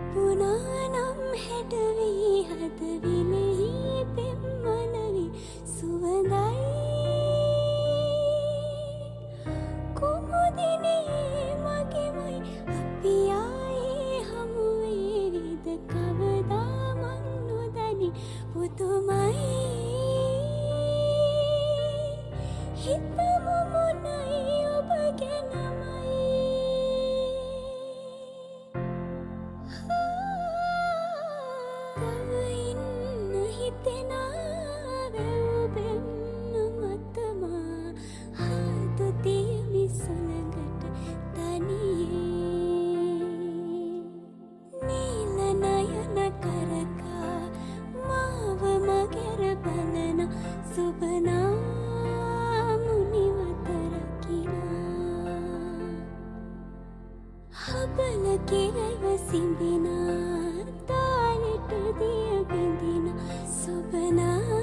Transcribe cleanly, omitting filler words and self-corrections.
ඉපුනානම් හැඩවී හදවිලෙහි පෙම්මනවි සුවඳයි කුමුදිනේ මගෙමයි අපි ආයේ හමුවේවිද කවදා මන් නොදනි පුදුමයි හිතමු මොනයි ඔබ ගැනමයි තව ඉන්න හිතෙනා වැව්බෙන්න මතමා හාතු තියමි සුළඟට තනියේ නීල නයන කරකා මාව මගෙර බලන සුබනා හබල කෙරව සිඹිනා තාලෙට දිය බිඳින සුබනා